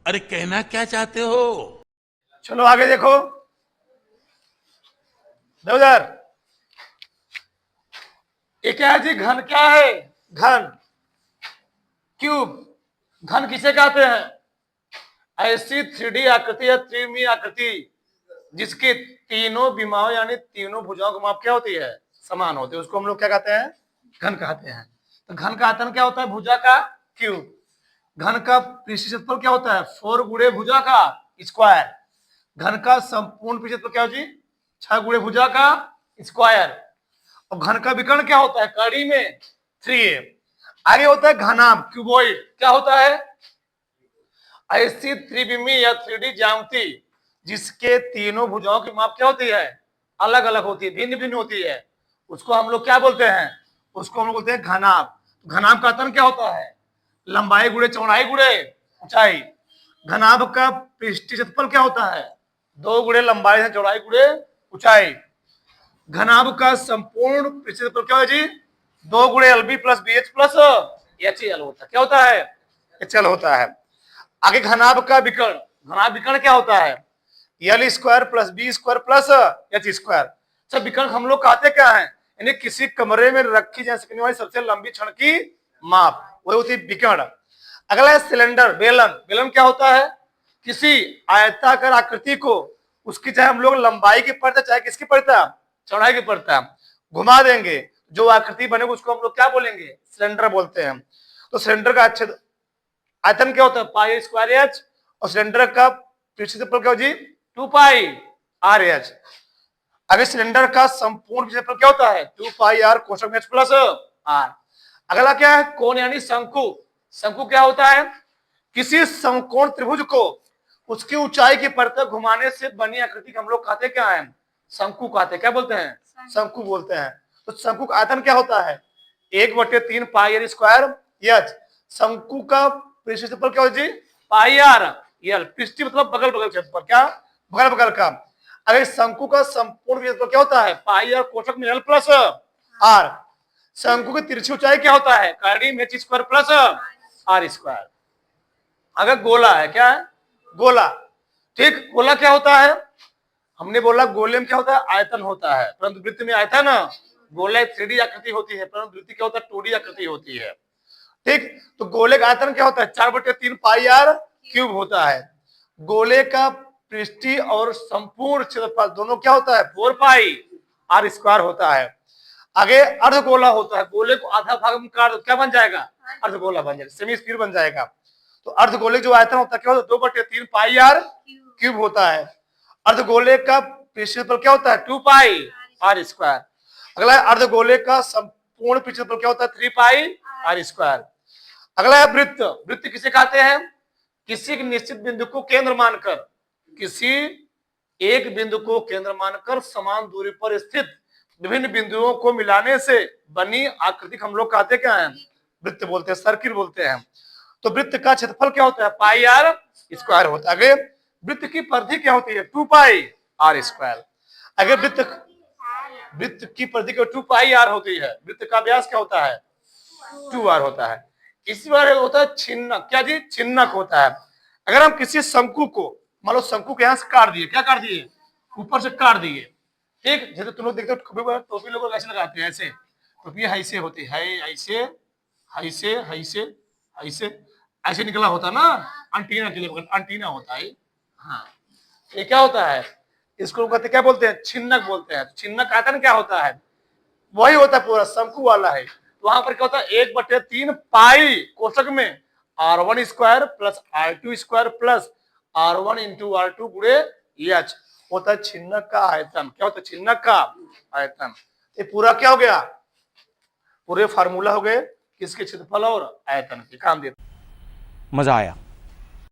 अरे कहना क्या चाहते हो? चलो आगे देखो देवदार। ये क्या है जी? घन क्या है? घन, क्यूब। घन किसे कहते हैं? ऐसी 3D आकृति या त्रिमी आकृति जिसके तीनों विमाओं यानी तीनों भुजाओं की माप क्या होती है? समान होती है, उसको हम लोग क्या कहते हैं? घन कहते हैं। तो घन का आयतन क्या होता है? भुजा का क्यूब। घन का पृष्ठीय क्षेत्रफल क्या होता है? 4 गुणे भुजा का स्क्वायर। घन का संपूर्ण पृष्ठीय क्षेत्रफल क्या हो जी? 6 गुणे भुजा का स्क्वायर। और घन का विकर्ण क्या होता है? कड़ी में 3a। आगे होता है घनाभ, क्यूबॉइड। क्या होता है? ऐसी त्रिविमी या 3D ज्यामिति जिसके तीनों भुजाओं की माप क्या होती है? अलग अलग होती है, भिन्न भिन्न होती है, उसको हम लोग क्या बोलते हैं? उसको हम लोग बोलते हैं घनाभ। घनाभ का आयतन क्या होता है? लंबाई गुणे चौड़ाई गुणे ऊंचाई। घनाभ का पृष्ठीय क्षेत्रफल क्या होता है? 2 गुणे लंबाई है चौड़ाई गुणे ऊंचाई। घनाभ का संपूर्ण पृष्ठीय क्षेत्रफल क्या है जी? 2 गुणे LB plus BH plus HL होता है। क्या होता है? HL होता है। आगे घनाभ का विकर्ण। घनाभ विकर्ण क्या होता है? L square plus B square plus H square. सब विकर्ण हम लोग कहते क्या है? यानी किसी कमरे में रखी जा सकने वाली सबसे लंबी छड़ की माप, वही होती है विकर्ण। अगला है सिलेंडर, बेलन। बेलन क्या होता है? किसी आयताकार आकृति को उसकी चाहे हम लोग लंबाई की पड़ता चाहे किसकी पड़ता चौड़ाई की पड़ता घुमा देंगे, जो आकृति बनेगी उसको हम लोग क्या बोलेंगे? सिलेंडर बोलते हैं। तो सिलेंडर का आयतन क्या होता है? Pi square H. और सिलेंडर का पृष्ठीय क्षेत्रफल क्या हो जी? 2 पाई आर एच। अगर सिलेंडर का संपूर्ण क्षेत्रफल क्या होता है? 2 पाई आर कोशक एच प्लस आर। अगला क्या है? कोण यानी शंकु। शंकु क्या होता है? किसी समकोण त्रिभुज को उसकी ऊंचाई की परत घुमाने से बनी आकृति हम लोग कहते क्या है? शंकु कहते हैं। क्या बोलते हैं? शंकु बोलते हैं। तो शंकु का आयतन क्या होता है? 1/3 पाई आर स्क्वायर एच। शंकु का पृष्ठीय क्षेत्रफल क्या हो जी? पाई आर एल। पृष्ठीय मतलब बगल बगल क्षेत्रफल, क्या बगल बगल का। अगर शंकु का संपूर्ण क्षेत्रफल क्या होता है? पाई आर कोशक में एल प्लस आर। शंकु की तिरछी ऊंचाई क्या होता है? कड़ी में h square plus r square. अगर गोला है, क्या है? गोला। ठीक, गोला क्या होता है? हमने बोला गोले में क्या होता है? आयतन होता है, परंतु वृत्त में आयतन, गोला 3D आकृति होती है परंतु वृत्त क्या होता है? 2D आकृति होती है। ठीक, तो गोले का आयतन क्या होता है? 4/3 पाई आर क्यूब होता है। गोले का पृष्ठीय और संपूर्ण क्षेत्रफल दोनों क्या होता है? 4 पाई आर स्क्वायर होता है। आगे अर्धगोला होता है। गोले को आधा भाग में काट दो, क्या बन जाएगा? अर्धगोला बन जाएगा, सेमी स्फीयर बन जाएगा। तो अर्धगोले जो आयतन होता है क्या होता है? 2/3 पाई आर क्यूब होता है। अर्धगोले का पृष्ठफल क्या होता है? 2 पाई आर स्क्वायर। अगला अर्धगोले का संपूर्ण पृष्ठफल क्या होता है? 3 पाई आर स्क्वायर। अगला है वृत्त। वृत्त किसे कहते हैं? किसी निश्चित बिंदु को केंद्र मानकर, किसी एक बिंदु को केंद्र मानकर समान दूरी पर स्थित विभिन्न बिंदुओं को मिलाने से बनी आकृति हम लोग कहते क्या है? वृत्त बोलते हैं, सर्किल बोलते हैं। तो वृत्त का क्षेत्रफल क्या होता है? पाई आर स्क्वायर होता है। आगे वृत्त की परिधि क्या होती है? 2 पाई आर स्क्वायर। अगर वृत्त की परिधि 2 पाई आर होती है, वृत्त का व्यास क्या होता है? 2 आर होता है। इसी बार होता है छिन्नक। क्या जी? छिन्नक होता है। अगर हम किसी शंकु को, मान लो शंकु के यहां से काट दिए, क्या काट दिए? ऊपर से काट दिए। ठीक, जैसे तुम लोग देखते हो टोपी लोग ऐसे लगाते हैं, ऐसे टोपी ऐसे होती है, ऐसे ऐसे ऐसे ऐसे ऐसे निकला होता ना, अंटीना के लिए अंटीना होता है। हाँ, ये क्या होता है? इसको कहते क्या बोलते हैं? छिन्नक बोलते हैं। छिन्नक आयतन क्या होता है? वही होता है, पूरा शंकु वाला है। तो वहां पर क्या होता है? 1/3 पाई कोशक में R1 square plus R2 square plus R1 into R2 गुणे एच होता है छिन्नक का आयतन। क्या होता है? छिन्नक का आयतन। ये पूरा क्या हो गया? पूरे फार्मूला हो गए किसके? क्षेत्रफल और आयतन के। काम देते मजा आया।